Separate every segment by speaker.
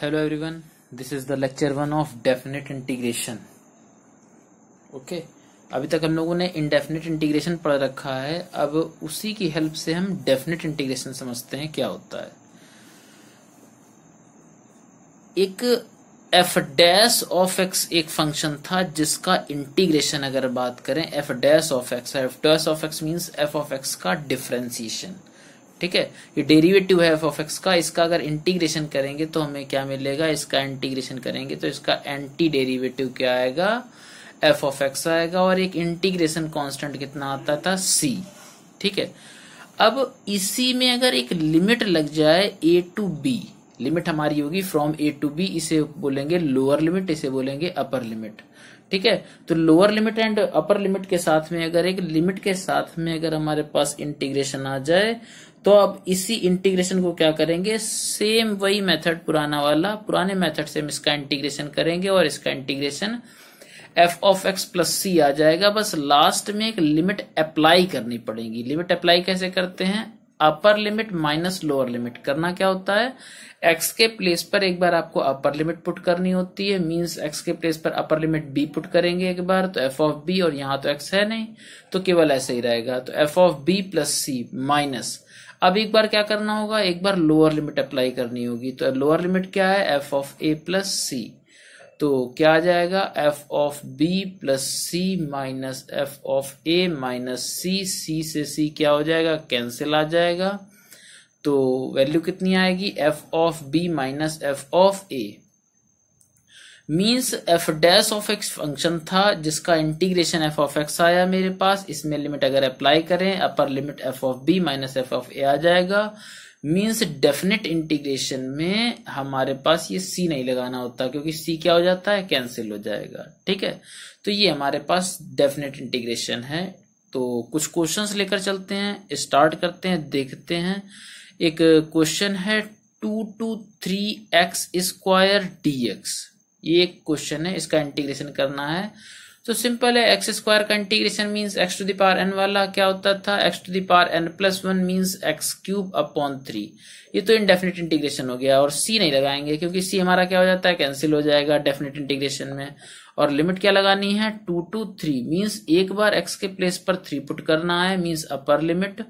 Speaker 1: Hello everyone, this is the lecture 1 of definite integration. Okay, अभी तक हम लोगों ने इनडेफिनेट इंटीग्रेशन पढ़ रखा है। अब उसी की हेल्प से हम डेफिनेट इंटीग्रेशन समझते हैं क्या होता है। एक एफ डैश ऑफ एक्स एक फंक्शन था जिसका इंटीग्रेशन अगर बात करें, F dash of x means f of x का डिफरेंशिएशन। ठीक है, ये डेरिवेटिव है एफ ऑफ एक्स का। इसका अगर इंटीग्रेशन करेंगे तो हमें क्या मिलेगा, इसका इंटीग्रेशन करेंगे तो इसका एंटी डेरिवेटिव क्या आएगा, एफ ऑफ एक्स आएगा। और एक इंटीग्रेशन कांस्टेंट कितना आता था, सी। ठीक है, अब इसी में अगर एक लिमिट लग जाए ए टू बी, लिमिट हमारी होगी फ्रॉम ए टू बी, इसे बोलेंगे लोअर लिमिट, इसे बोलेंगे अपर लिमिट। ठीक है, तो lower limit and upper limit के साथ में अगर एक लिमिट के साथ में अगर हमारे पास इंटीग्रेशन आ जाए तो अब इसी इंटीग्रेशन को क्या करेंगे, सेम वही मेथड पुराना वाला, पुराने मेथड से हम इसका इंटीग्रेशन करेंगे और इसका integration F of X plus C आ जाएगा। बस लास्ट में एक लिमिट अप्लाई करनी पड़ेगी। लिमिट अप्लाई कैसे करते हैं, upper limit minus lower limit. करना क्या होता है, एक्स के प्लेस पर एक बार आपको अपर लिमिट पुट करनी होती है, मींस एक्स के प्लेस पर अपर लिमिट बी पुट करेंगे एक बार, तो एफ ऑफ बी, और यहां तो एक्स है नहीं तो केवल ऐसे ही रहेगा, तो f of B plus C minus. अब एक बार क्या करना होगा, एक बार लोअर लिमिट अप्लाई करनी होगी। तो लोअर लिमिट क्या है, F of A plus C. तो क्या आ जाएगा, F of B plus C minus F of A minus C. C से सी क्या हो जाएगा, कैंसिल आ जाएगा। तो वैल्यू कितनी आएगी, f of B minus F of a. Means f dash of x function था जिसका इंटीग्रेशन एफ ऑफ एक्स आया मेरे पास। इसमें लिमिट अगर अप्लाई करें, upper limit F of B minus F of A आ जाएगा। मीन्स डेफिनेट इंटीग्रेशन में हमारे पास ये सी नहीं लगाना होता, क्योंकि सी क्या हो जाता है, कैंसिल हो जाएगा। ठीक है, तो ये हमारे पास डेफिनेट इंटीग्रेशन है। तो कुछ क्वेश्चंस लेकर चलते हैं, स्टार्ट करते हैं, देखते हैं। एक क्वेश्चन है 2 to 3x स्क्वायर dx, ये एक क्वेश्चन है, इसका इंटीग्रेशन करना है। तो सिंपल है, एक्स स्क्वायर का integration means x to the power n वाला क्या होता था, x to the power n plus 1 means x cube upon 3। ये तो इनडेफिनेट इंटीग्रेशन हो गया, और सी नहीं लगाएंगे क्योंकि सी हमारा क्या हो जाता है, कैंसिल हो जाएगा डेफिनेट इंटीग्रेशन में। और लिमिट क्या लगानी है, 2 to 3 मींस एक बार एक्स के प्लेस पर 3 पुट करना है, मींस अपर लिमिट,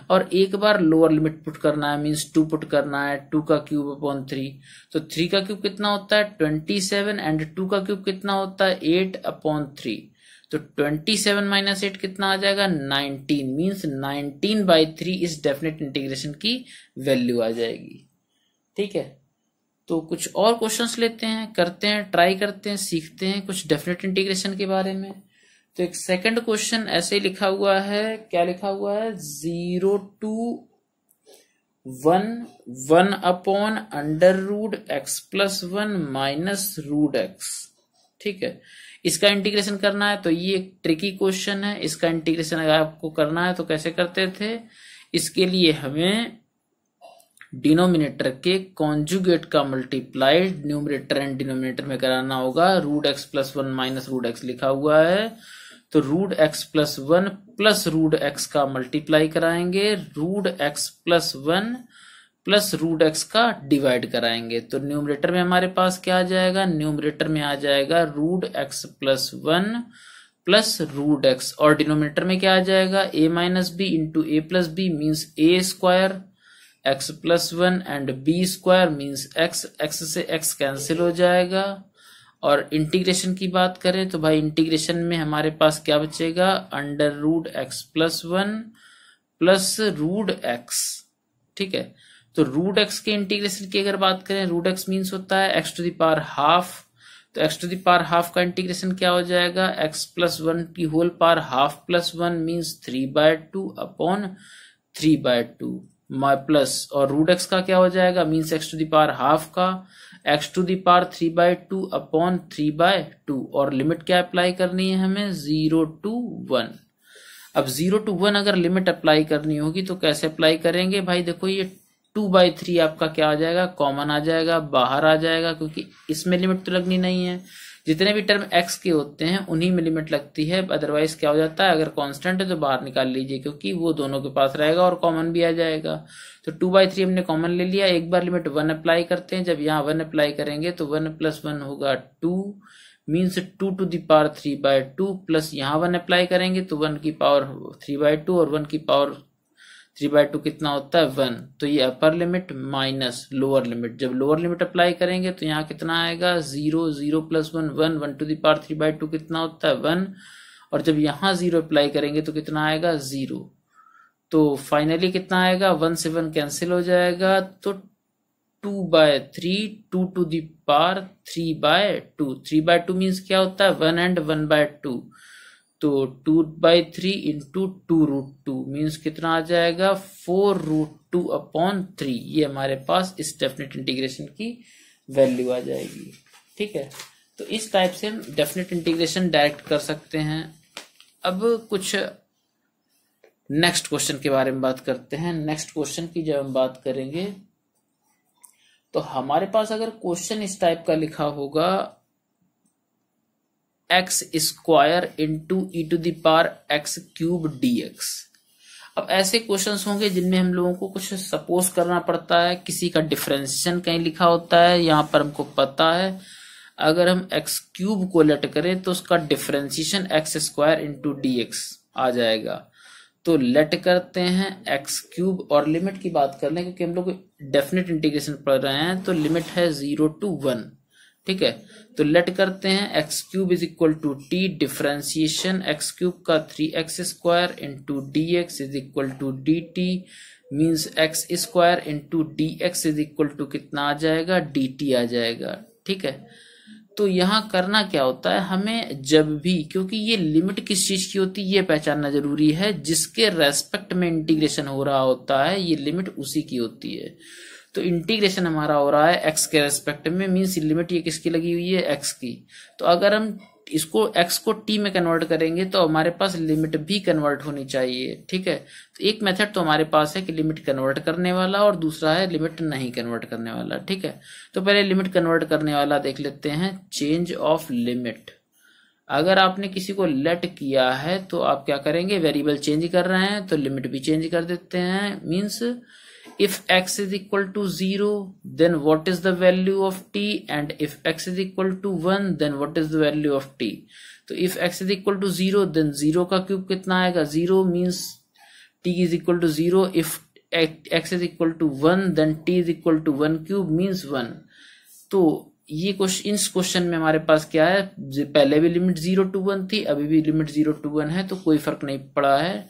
Speaker 1: और एक बार लोअर लिमिट पुट करना है, मींस 2 पुट करना है, 2 का क्यूब अपॉन 3। तो 3 का क्यूब कितना होता है, 27, एंड 2 का क्यूब कितना होता है, 8 अपॉन 3। तो 27 माइनस 8 कितना आ जाएगा, 19, मींस 19/3 इस डेफिनेट इंटीग्रेशन की वैल्यू आ जाएगी। ठीक है, तो कुछ और क्वेश्चंस लेते हैं, करते हैं, ट्राई करते हैं, सीखते हैं कुछ डेफिनेट इंटीग्रेशन के बारे में। तो एक सेकंड क्वेश्चन ऐसे लिखा हुआ है, क्या लिखा हुआ है, 0 to 1 upon under root x plus 1 minus root x. ठीक है, इसका इंटीग्रेशन करना है। तो ये एक ट्रिकी क्वेश्चन है, इसका इंटीग्रेशन अगर आपको करना है तो कैसे करते थे, इसके लिए हमें डिनोमिनेटर के कॉन्जुगेट का मल्टीप्लाई न्यूमरेटर एंड डिनोमिनेटर में कराना होगा। Root x plus 1 minus root x लिखा हुआ है, तो root x plus 1 plus root x का मल्टीप्लाई कराएंगे, root x plus 1 plus root x का डिवाइड कराएंगे। तो न्यूमरेटर में हमारे पास क्या आ जाएगा, न्यूमरेटर में आ जाएगा root x plus 1 plus root x, और डिनोमिनेटर में क्या आ जाएगा, a minus b into a plus b means a square, x plus 1 and b square means x, x से x कैंसिल हो जाएगा। और इंटीग्रेशन की बात करें तो भाई इंटीग्रेशन में हमारे पास क्या बचेगा, under root x plus 1 plus root x. ठीक है, तो रूट एक्स के इंटीग्रेशन की अगर बात करें, रूट एक्स मीन्स होता है X to the power half. तो X to the power half का इंटीग्रेशन क्या हो जाएगा, एक्स प्लस 1 की whole power half plus 1 means 3/2 upon 3/2 plus, और रूट एक्स का क्या हो जाएगा, means X to the power half का X to the power 3/2 upon 3/2। और लिमिट क्या अप्लाई करनी है हमें, 0 to 1। अब 0 to 1 अगर लिमिट अप्लाई करनी होगी तो कैसे अप्लाई करेंगे भाई, देखो ये 2/3 आपका क्या आ जाएगा, कॉमन आ जाएगा, बाहर आ जाएगा, क्योंकि इसमें लिमिट तो लगनी नहीं है। जितने भी टर्म x के होते हैं उन्हीं में लिमिट लगती है, अदरवाइज क्या हो जाता है, अगर कांस्टेंट है तो बाहर निकाल लीजिए क्योंकि वो दोनों के पास रहेगा और कॉमन भी आ जाएगा। तो 2/3 हमने कॉमन ले लिया, एक बार लिमिट 1 अप्लाई करते हैं, जब यहाँ 1 अप्लाई करेंगे तो 1 + 1 होगा 2, means 2 to the power 3/2 plus यहाँ 1 अप्लाई करेंगे तो 1 की पावर 3/2 और 1 की पावर 3/2 कितना होता है 1। तो ये upper limit minus lower limit, जब लोअर लिमिट अप्लाई करेंगे तो यहाँ कितना आएगा 0, 0 + 1 1, 1 to the power 3/2 कितना होता है 1, और जब यहाँ 0 अप्लाई करेंगे तो कितना आएगा 0। तो फाइनली कितना आएगा 1 से 1 कैंसिल हो जाएगा, तो 2/3 2 to the power 3/2, 3/2 मीन्स क्या होता है 1 and 1/2, तो 2/3 इंटू 2√2 मीन्स कितना आ जाएगा 4√2/3। ये हमारे पास इस डेफिनेट इंटीग्रेशन की वैल्यू आ जाएगी। ठीक है, तो इस टाइप से हम डेफिनेट इंटीग्रेशन डायरेक्ट कर सकते हैं। अब कुछ नेक्स्ट क्वेश्चन के बारे में बात करते हैं। नेक्स्ट क्वेश्चन की जब हम बात करेंगे तो हमारे पास अगर क्वेश्चन इस टाइप का लिखा होगा x² इंटू e⁻x³ dx। अब ऐसे क्वेश्चंस होंगे जिनमें हम लोगों को कुछ सपोज करना पड़ता है, किसी का डिफरेंशिएशन कहीं लिखा होता है, यहाँ पर हमको पता है अगर हम x³ को लेट करें तो उसका डिफरेंशिएशन x² इंटू dx आ जाएगा। तो लेट करते हैं x³ और लिमिट की बात कर लें क्योंकि हम लोग डेफिनेट इंटीग्रेशन पढ़ रहे हैं, तो लिमिट है 0 to 1। ठीक है, तो लेट करते हैं x³ = t, डिफरेंशिएशन x³ का 3x² into dx = dt, means x² into dx = कितना आ जाएगा dt आ जाएगा। ठीक है, तो यहाँ करना क्या होता है, हमें जब भी, क्योंकि ये लिमिट किस चीज की होती है ये पहचानना जरूरी है, जिसके रेस्पेक्ट में इंटीग्रेशन हो रहा होता है ये लिमिट उसी की होती है। तो इंटीग्रेशन हमारा हो रहा है x के रेस्पेक्ट में, मीन्स लिमिट ये किसकी लगी हुई है x की। तो अगर हम इसको x को t में कन्वर्ट करेंगे तो हमारे पास लिमिट भी कन्वर्ट होनी चाहिए। ठीक है, तो एक मेथड तो हमारे पास है कि लिमिट कन्वर्ट करने वाला और दूसरा है लिमिट नहीं कन्वर्ट करने वाला। ठीक है, तो पहले लिमिट कन्वर्ट करने वाला देख लेते हैं, चेंज ऑफ लिमिट। अगर आपने किसी को लेट किया है तो आप क्या करेंगे, वेरिएबल चेंज कर रहे हैं तो लिमिट भी चेंज कर देते हैं। Means if x = 0 then what is the value of t, and if x = 1 then what is the value of t। तो if x = 0 then 0 का क्यूब कितना आएगा 0, means t = 0। if x = 1 then t = 1³ means 1। तो ये question, इस question में हमारे पास क्या है, पहले भी लिमिट 0 to 1 थी, अभी भी लिमिट 0 to 1 है, तो कोई फर्क नहीं पड़ा है।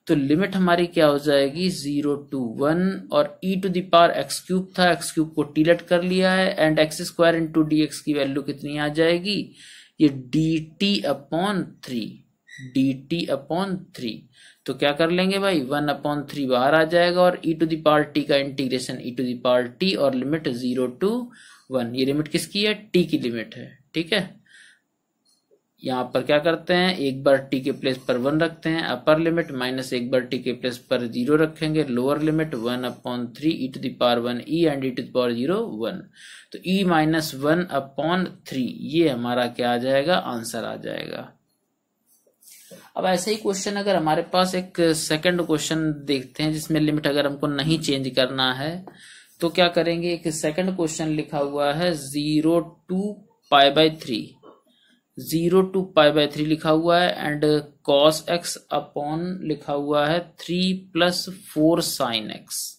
Speaker 1: तो लिमिट हमारी क्या हो जाएगी 0 to 1, और e⁻x³ था, x³ को t लेट कर लिया है, एंड x² इंटू dx की वैल्यू कितनी आ जाएगी, ये dt/3। तो क्या कर लेंगे भाई 1/3 बाहर आ जाएगा, और e⁻t का इंटीग्रेशन e⁻t और लिमिट 0 to 1। ये लिमिट किसकी है, t की लिमिट है। ठीक है, यहाँ पर क्या करते हैं, एक बार t के प्लेस पर 1 रखते हैं अपर लिमिट, माइनस एक बार t के प्लेस पर 0 रखेंगे lower limit, 1/3 e⁻1e and e⁻0 1। तो e - 1/3 ये हमारा क्या आ जाएगा, आंसर आ जाएगा। अब ऐसे ही क्वेश्चन अगर हमारे पास एक सेकंड क्वेश्चन देखते हैं जिसमें लिमिट अगर हमको नहीं चेंज करना है तो क्या करेंगे, एक सेकंड क्वेश्चन लिखा हुआ है 0 to π/3, 0 to π/3 लिखा हुआ है, एंड cos x अपॉन लिखा हुआ है 3 + 4 sin x।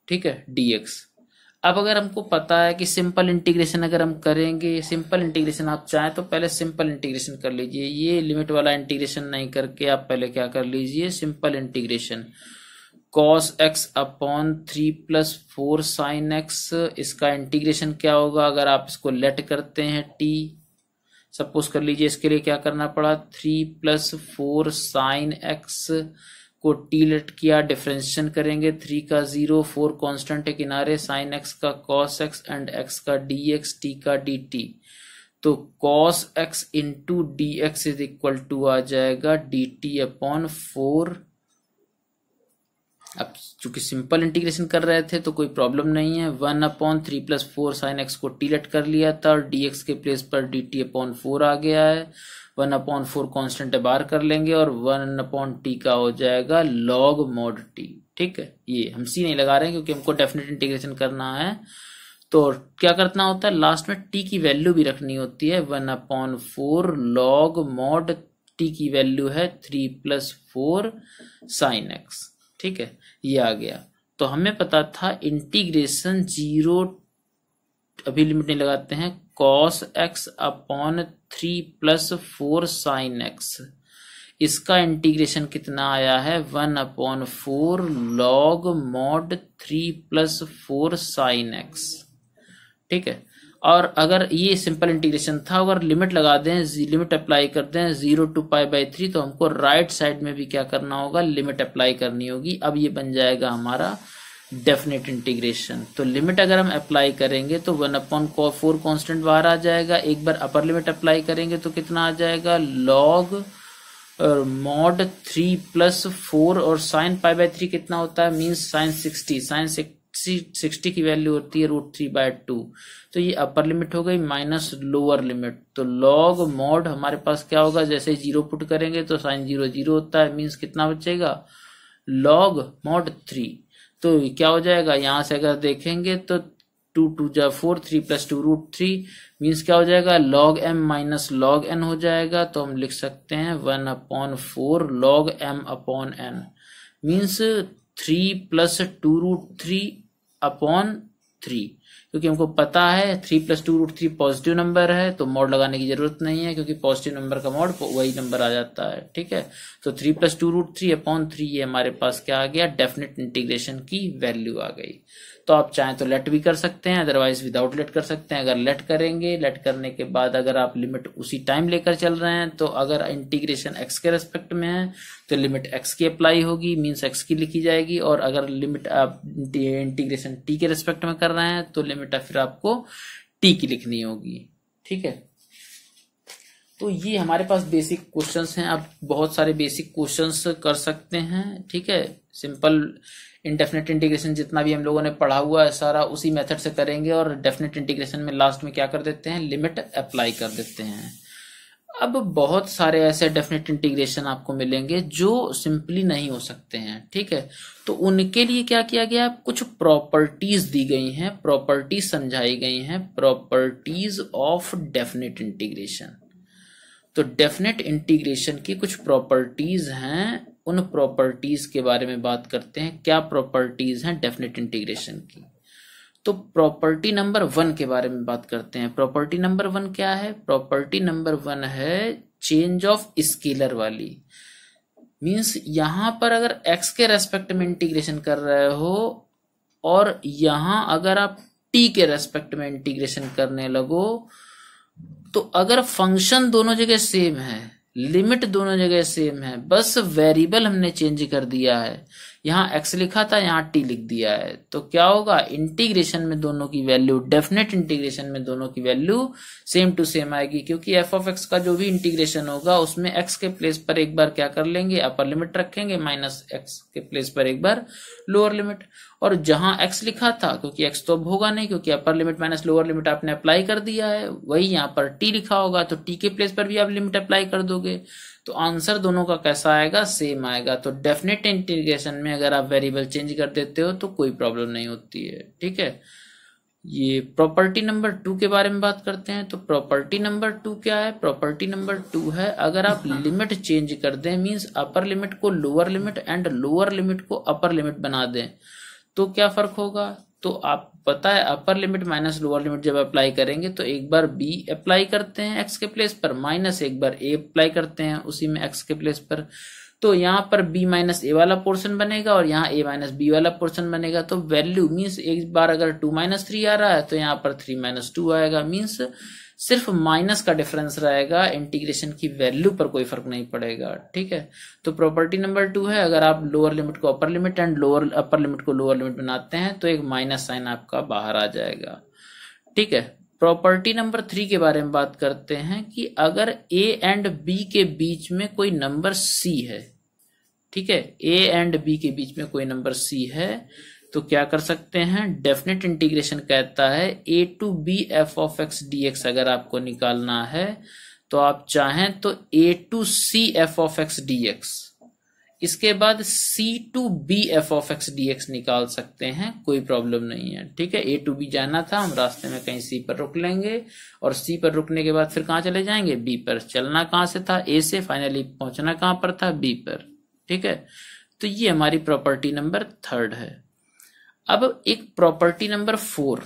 Speaker 1: ठीक है, dx। अब अगर हमको पता है कि सिंपल इंटीग्रेशन अगर हम करेंगे, सिंपल इंटीग्रेशन आप चाहें तो पहले सिंपल इंटीग्रेशन कर लीजिए, ये लिमिट वाला इंटीग्रेशन नहीं करके आप पहले क्या कर लीजिए, simple integration cos x upon 3 + 4 sin x। इसका इंटीग्रेशन क्या होगा, अगर आप इसको लेट करते हैं t, सपोज कर लीजिए इसके लिए क्या करना पड़ा, 3 + 4 sin x को t लेट किया, डिफरेंशिएशन करेंगे, 3 का 0, 4 कांस्टेंट है किनारे, sin x का cos x एंड x का dx, t का dt। तो cos x इंटू dx = आ जाएगा dt/4 अब चूंकि सिंपल इंटीग्रेशन कर रहे थे तो कोई प्रॉब्लम नहीं है। 1/3 + 4 sin x को टी लेट कर लिया था और dx के प्लेस पर dt/4 आ गया है। 1/4 कांस्टेंट बाहर कर लेंगे और 1/t का हो जाएगा log mod t। ठीक है, ये हम सी नहीं लगा रहे हैं क्योंकि हमको डेफिनेट इंटीग्रेशन करना है। तो क्या करना होता है, लास्ट में t की वैल्यू भी रखनी होती है। 1/4 log mod t की वैल्यू है 3 + 4 sin x। ठीक है, ये आ गया। तो हमें पता था इंटीग्रेशन 0, अभी लिमिट नहीं लगाते हैं, cos x/3 + 4 sin x, इसका इंटीग्रेशन कितना आया है 1/4 log mod 3 + 4 sin x। ठीक है, और अगर ये सिंपल इंटीग्रेशन था, अगर लिमिट लगा दें, लिमिट अप्लाई कर दें 0 to π/3, तो हमको राइट साइड में भी क्या करना होगा, लिमिट अप्लाई करनी होगी। अब ये बन जाएगा हमारा डेफिनेट इंटीग्रेशन। तो लिमिट अगर हम अप्लाई करेंगे तो 1/4 कांस्टेंट बाहर आ जाएगा। एक बार अपर लिमिट अप्लाई करेंगे तो कितना आ जाएगा, log mod 3 + 4 और sin π/3 कितना होता है, मीन्स sin 60। sin 60 की वैल्यू होती है √3/2। तो ये अपर लिमिट हो गई माइनस लोअर लिमिट। तो log mod हमारे पास क्या होगा, जैसे 0 पुट करेंगे तो sin 0 0 होता है, मीन्स कितना बचेगा, log mod 3। तो क्या हो जाएगा, यहां से अगर देखेंगे तो 2 2 जा 4, 3 + 2 √3, मीन्स क्या हो जाएगा, log m - log n हो जाएगा। तो हम लिख सकते हैं 1/4 log m/n, मीन्स 3 + 2 √3/3। क्योंकि हमको पता है 3 + 2 √3 पॉजिटिव नंबर है, तो मॉड लगाने की जरूरत नहीं है क्योंकि पॉजिटिव नंबर का मॉड वही नंबर आ जाता है। ठीक है, तो 3 + 2 √3/3 ये हमारे पास क्या आ गया, डेफिनेट इंटीग्रेशन की वैल्यू आ गई। तो आप चाहें तो लेट भी कर सकते हैं, अदरवाइज विदाउट लेट कर सकते हैं। अगर लेट करेंगे, लेट करने के बाद अगर आप लिमिट उसी टाइम लेकर चल रहे हैं, तो अगर इंटीग्रेशन x के रेस्पेक्ट में है तो लिमिट x की अप्लाई होगी, मीन्स x की लिखी जाएगी। और अगर लिमिट आप इंटीग्रेशन t के रेस्पेक्ट में कर रहे हैं तो लिमिट फिर आपको t की लिखनी होगी। ठीक है, तो ये हमारे पास बेसिक क्वेश्चंस हैं। आप बहुत सारे बेसिक क्वेश्चंस कर सकते हैं। ठीक है, सिंपल इंडेफिनेट इंटीग्रेशन जितना भी हम लोगों ने पढ़ा हुआ है सारा उसी मेथड से करेंगे, और डेफिनेट इंटीग्रेशन में लास्ट में क्या कर देते हैं, लिमिट अप्लाई कर देते हैं। अब बहुत सारे ऐसे डेफिनेट इंटीग्रेशन आपको मिलेंगे जो सिंपली नहीं हो सकते हैं। ठीक है, तो उनके लिए क्या किया गया, कुछ प्रॉपर्टीज दी गई हैं, प्रॉपर्टीज समझाई गई हैं, प्रॉपर्टीज ऑफ डेफिनेट इंटीग्रेशन। तो डेफिनेट इंटीग्रेशन की कुछ प्रॉपर्टीज हैं, उन प्रॉपर्टीज के बारे में बात करते हैं। क्या प्रॉपर्टीज हैं डेफिनेट इंटीग्रेशन की, तो प्रॉपर्टी नंबर 1 के बारे में बात करते हैं। प्रॉपर्टी नंबर 1 क्या है, प्रॉपर्टी नंबर 1 है चेंज ऑफ स्केलर वाली। मींस यहां पर अगर x के रेस्पेक्ट में इंटीग्रेशन कर रहे हो और यहां अगर आप t के रेस्पेक्ट में इंटीग्रेशन करने लगो, तो अगर फंक्शन दोनों जगह सेम है, लिमिट दोनों जगह सेम है, बस वेरिएबल हमने चेंज कर दिया है, यहाँ x लिखा था यहाँ t लिख दिया है, तो क्या होगा, इंटीग्रेशन में दोनों की वैल्यू, डेफिनेट इंटीग्रेशन में दोनों की वैल्यू सेम टू सेम आएगी। क्योंकि f ऑफ x का जो भी इंटीग्रेशन होगा उसमें x के प्लेस पर एक बार क्या कर लेंगे, अपर लिमिट रखेंगे, माइनस x के प्लेस पर एक बार लोअर लिमिट। और जहां x लिखा था, क्योंकि x तो अब होगा नहीं क्योंकि upper limit minus lower limit आपने अप्लाई कर दिया है, वही यहाँ पर t लिखा होगा, तो t के प्लेस पर भी आप लिमिट अप्लाई कर दोगे, तो आंसर दोनों का कैसा आएगा, सेम आएगा। तो डेफिनेट इंटीग्रेशन में अगर आप वेरिएबल चेंज कर देते हो तो कोई प्रॉब्लम नहीं होती है। ठीक है, ये प्रॉपर्टी नंबर 2 के बारे में बात करते हैं। तो प्रॉपर्टी नंबर 2 क्या है, प्रॉपर्टी नंबर 2 है अगर आप लिमिट चेंज कर दें, मींस अपर लिमिट को lower limit and lower limit को अपर लिमिट बना दें, तो क्या फर्क होगा। तो आप पता है upper limit minus lower limit जब अप्लाई करेंगे तो एक बार b अप्लाई करते हैं x के प्लेस पर, माइनस एक बार a अप्लाई करते हैं उसी में x के प्लेस पर, तो यहाँ पर b माइनस a वाला पोर्शन बनेगा और यहाँ a माइनस b वाला पोर्शन बनेगा। तो वैल्यू मीन्स एक बार अगर 2 - 3 आ रहा है तो यहाँ पर 3 - 2 आएगा, मीन्स सिर्फ माइनस का डिफरेंस रहेगा, इंटीग्रेशन की वैल्यू पर कोई फर्क नहीं पड़ेगा। ठीक है, तो प्रॉपर्टी नंबर 2 है अगर आप लोअर लिमिट को upper limit and lower upper limit को लोअर लिमिट बनाते हैं तो एक माइनस साइन आपका बाहर आ जाएगा। ठीक है, प्रॉपर्टी नंबर 3 के बारे में बात करते हैं कि अगर a एंड b के बीच में कोई नंबर c है, ठीक है, ए एंड बी के बीच में कोई नंबर सी है तो क्या कर सकते हैं, डेफिनेट इंटीग्रेशन कहता है A to B F of x D X अगर आपको निकालना है तो आप चाहें तो A to C F of x D X, इसके बाद C to B F of x D X निकाल सकते हैं, कोई प्रॉब्लम नहीं है। ठीक है, ए टू बी जाना था, हम रास्ते में कहीं सी पर रुक लेंगे और सी पर रुकने के बाद फिर कहाँ चले जाएंगे, बी पर। चलना कहाँ से था, ए से, फाइनली पहुंचना कहाँ पर था, बी पर। ठीक है, तो ये हमारी प्रॉपर्टी नंबर 3 है। अब एक प्रॉपर्टी नंबर 4,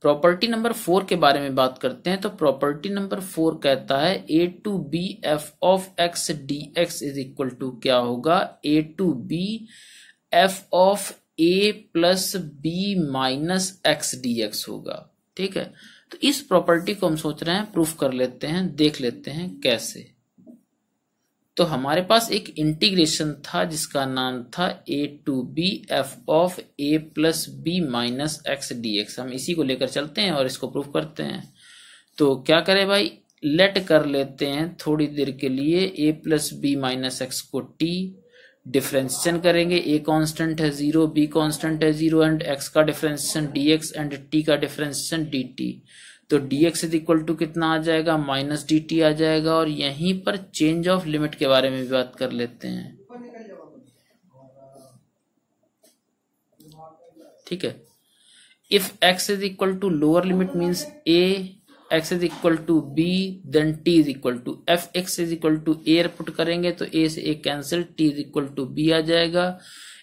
Speaker 1: प्रॉपर्टी नंबर 4 के बारे में बात करते हैं। तो प्रॉपर्टी नंबर 4 कहता है A to B F of x D X is equal to क्या होगा, A to B F of A plus B minus x D X होगा। ठीक है, तो इस प्रॉपर्टी को हम सोच रहे हैं प्रूफ कर लेते हैं, देख लेते हैं कैसे। तो हमारे पास एक इंटीग्रेशन था जिसका नाम था A to B F of A plus B minus x D X. हम इसी को लेकर चलते हैं और इसको प्रूफ करते हैं। तो क्या करें भाई, लेट कर लेते हैं थोड़ी देर के लिए ए प्लस बी माइनस एक्स को टी, डिफरेंशिएशन करेंगे, ए कांस्टेंट है 0, बी कांस्टेंट है 0 एंड एक्स का differentiation D x and T का डिफरेंशिएशन डी टी। तो dx इज इक्वल टू कितना आ जाएगा, माइनस डी टी आ जाएगा। और यहीं पर चेंज ऑफ लिमिट के बारे में भी बात कर लेते हैं। ठीक है, if x is equal to lower limit means a, x is equal to b, then t is equal to f x is equal to a put करेंगे तो a से a cancel, t is equal to b आ जाएगा।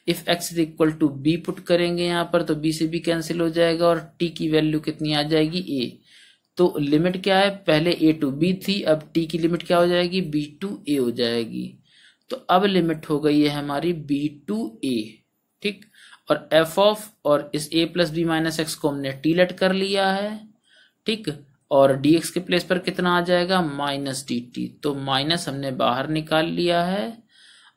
Speaker 1: If x is equal to b put करेंगे यहाँ पर तो b से b कैंसिल हो जाएगा और t की वैल्यू कितनी आ जाएगी, a। तो लिमिट क्या है, पहले ए टू बी थी, अब टी की लिमिट क्या हो जाएगी, बी टू ए हो जाएगी। तो अब लिमिट हो गई है हमारी बी टू ए। ठीक, और एफ ऑफ और इस ए प्लस बी माइनस एक्स को हमने टी लेट कर लिया है। ठीक, और डी एक्स के प्लेस पर कितना आ जाएगा, माइनस डी टी। तो माइनस हमने बाहर निकाल लिया है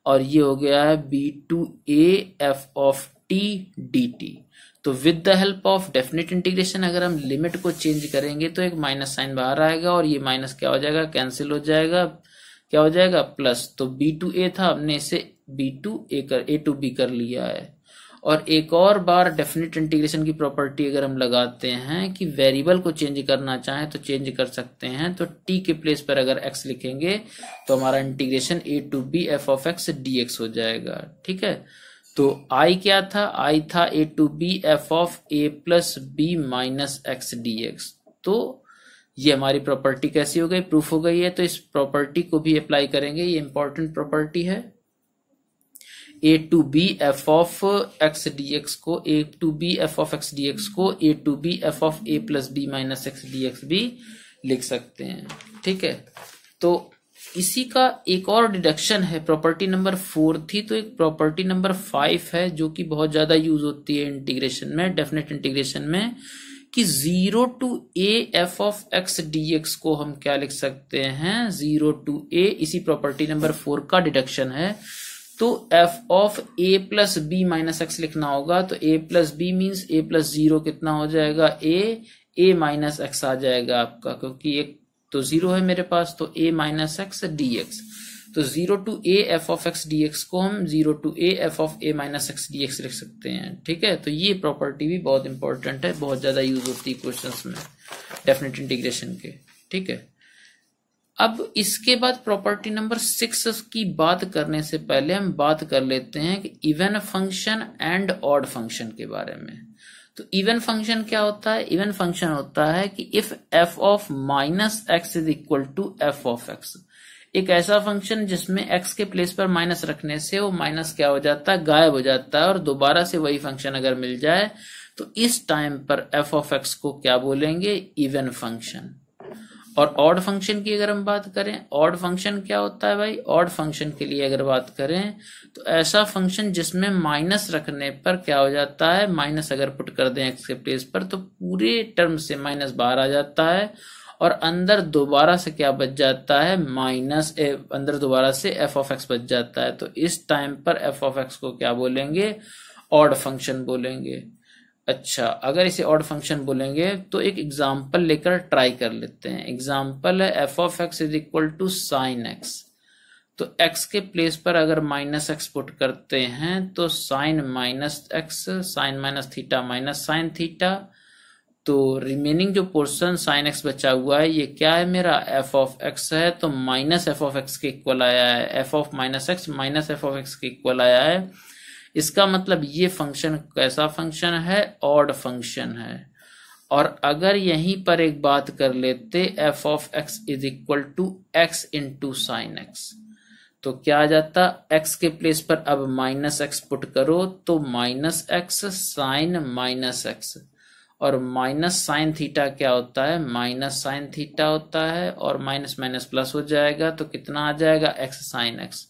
Speaker 1: और ये हो गया है B to A F of T D T. तो with the help of definite integration अगर हम लिमिट को चेंज करेंगे तो एक माइनस साइन बाहर आएगा और ये माइनस क्या हो जाएगा, कैंसिल हो जाएगा, क्या हो जाएगा, प्लस। तो बी टू ए था, हमने इसे b to a to b कर लिया है। और एक और बार डेफिनेट इंटीग्रेशन की प्रॉपर्टी अगर हम लगाते हैं कि वेरिएबल को चेंज करना चाहें तो चेंज कर सकते हैं। तो टी के प्लेस पर अगर एक्स लिखेंगे तो हमारा integration a to B F of x D x हो जाएगा। ठीक है, तो आई क्या था, आई था A to B F of A plus B minus x D x. तो ये हमारी प्रॉपर्टी कैसी हो गई, प्रूफ हो गई है। तो इस प्रॉपर्टी को भी अप्लाई करेंगे, ये इंपॉर्टेंट प्रॉपर्टी है। A to B F of x D x को, A to B F of x D x को A to B F of A plus B minus x D X भी लिख सकते हैं। ठीक है, तो इसी का एक और डिडक्शन है, प्रॉपर्टी नंबर 4 थी तो एक प्रॉपर्टी नंबर 5 है जो कि बहुत ज्यादा यूज होती है इंटीग्रेशन में, डेफिनेट इंटीग्रेशन में, कि 0 to A F of x D x को हम क्या लिख सकते हैं, 0 टू ए, इसी प्रॉपर्टी नंबर 4 का डिडक्शन है। तो f of A plus B minus x लिखना होगा। तो a plus b means a plus 0 कितना हो जाएगा, ए माइनस एक्स आ जाएगा आपका, क्योंकि एक तो 0 है मेरे पास, तो a minus x D x. तो 0 to A F of x D x को हम 0 to A F of A minus x D x लिख सकते हैं। ठीक है, तो ये प्रॉपर्टी भी बहुत इंपॉर्टेंट है, बहुत ज्यादा यूज होती है क्वेश्चंस में डेफिनेट इंटीग्रेशन के। ठीक है, अब इसके बाद प्रॉपर्टी नंबर 6 की बात करने से पहले हम बात कर लेते हैं कि even function and odd function के बारे में। तो इवन फंक्शन क्या होता है, इवन फंक्शन होता है कि if f of minus x is equal to f of x, एक ऐसा फंक्शन जिसमें एक्स के प्लेस पर माइनस रखने से वो माइनस क्या हो जाता है, गायब हो जाता है और दोबारा से वही फंक्शन अगर मिल जाए तो इस टाइम पर एफ ऑफ एक्स को क्या बोलेंगे, इवन फंक्शन। और ऑड फंक्शन की अगर हम बात करें, ऑड फंक्शन क्या होता है भाई, ऑड फंक्शन के लिए अगर बात करें तो ऐसा फंक्शन जिसमें माइनस रखने पर क्या हो जाता है, माइनस अगर पुट कर दें एक्स के प्लेस पर तो पूरे टर्म से माइनस बाहर आ जाता है और अंदर दोबारा से क्या बच जाता है, माइनस, अंदर दोबारा से एफ ऑफ एक्स बच जाता है। तो इस टाइम पर एफ ऑफ एक्स को क्या बोलेंगे, ऑड फंक्शन बोलेंगे। अच्छा, अगर इसे ऑड फंक्शन बोलेंगे तो एक एग्जाम्पल लेकर ट्राई कर लेते हैं। एग्जाम्पल है F of x is equal to sine x. तो x के प्लेस पर अगर माइनस एक्स पुट करते हैं तो sine minus x, sine minus theta minus sine theta, तो रिमेनिंग जो पोर्शन साइन एक्स बचा हुआ है ये क्या है मेरा एफ ऑफ एक्स है, तो माइनस एफ ऑफ एक्स के इक्वल आया है, F of minus x minus F of x के इक्वल आया है। इसका मतलब ये फंक्शन कैसा फंक्शन है, ऑड फंक्शन है। और अगर यहीं पर एक बात कर लेते f of x is equal to x into sine x, तो क्या आ जाता, x के प्लेस पर अब माइनस एक्स पुट करो तो minus x sine minus x, और माइनस साइन थीटा क्या होता है, माइनस साइन थीटा होता है, और माइनस माइनस प्लस हो जाएगा तो कितना आ जाएगा, एक्स साइन एक्स।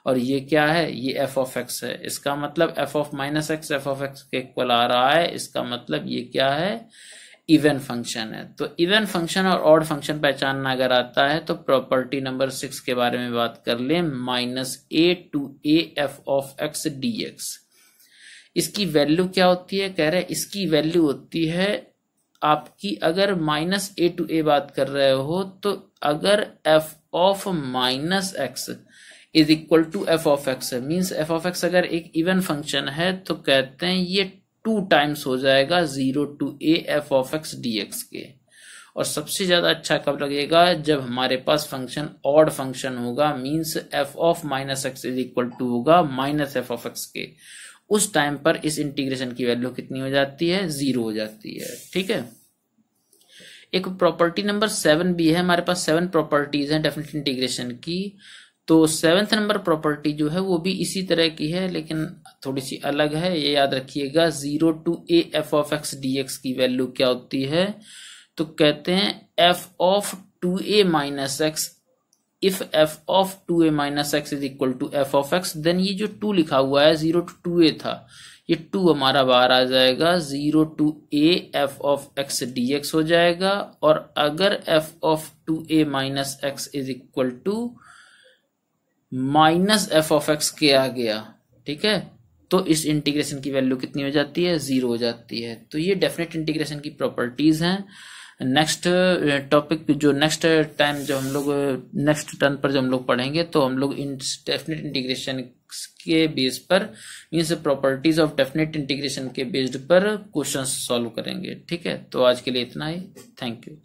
Speaker 1: और ये क्या है, ये एफ ऑफ एक्स है। इसका मतलब F of minus x F of x के इक्वल आ रहा है। इसका मतलब ये क्या है, इवन फंक्शन है। तो इवन फंक्शन और ऑड फंक्शन पहचानना अगर आता है तो प्रॉपर्टी नंबर 6 के बारे में बात कर लें, minus a to A F of x D x. इसकी वैल्यू क्या होती है, कह रहे इसकी वैल्यू होती है आपकी, अगर माइनस ए टू ए बात कर रहे हो तो अगर f of minus x is equal to f of x, means f of x अगर एक इवन फंक्शन है तो कहते हैं ये 2 टाइम्स हो जाएगा 0 to A F of x D x के। और सबसे ज्यादा अच्छा कब लगेगा, जब हमारे पास फंक्शन ऑड फंक्शन होगा, means f of minus x is equal to होगा माइनस एफ ऑफ एक्स के। उस टाइम पर इस इंटीग्रेशन की वैल्यू कितनी हो जाती है, 0 हो जाती है। ठीक है, एक प्रॉपर्टी नंबर 7 भी है, हमारे पास 7 प्रॉपर्टीज हैं डेफिनेट इंटीग्रेशन की। तो 7th नंबर प्रॉपर्टी जो है वो भी इसी तरह की है लेकिन थोड़ी सी अलग है, ये याद रखिएगा। 0 to A F of x D x की वैल्यू क्या होती है, तो कहते हैं f of 2a minus x, if f of 2a minus x is equal to f of x, then ये जो 2 लिखा हुआ है 0 टू 2a था, ये 2 हमारा बाहर आ जाएगा, 0 to a f of x D x हो जाएगा। और अगर f of 2a minus x is equal to minus F of x के आ गया, ठीक है, तो इस इंटीग्रेशन की वैल्यू कितनी हो जाती है, 0 हो जाती है। तो ये डेफिनेट इंटीग्रेशन की प्रॉपर्टीज हैं। नेक्स्ट टॉपिक जो नेक्स्ट टाइम जो हम लोग नेक्स्ट टर्न पर जो हम लोग पढ़ेंगे तो हम लोग इन डेफिनेट इंटीग्रेशन के बेस पर, means properties of definite integration के बेस्ड पर क्वेश्चंस सॉल्व करेंगे। ठीक है, तो आज के लिए इतना ही, थैंक यू।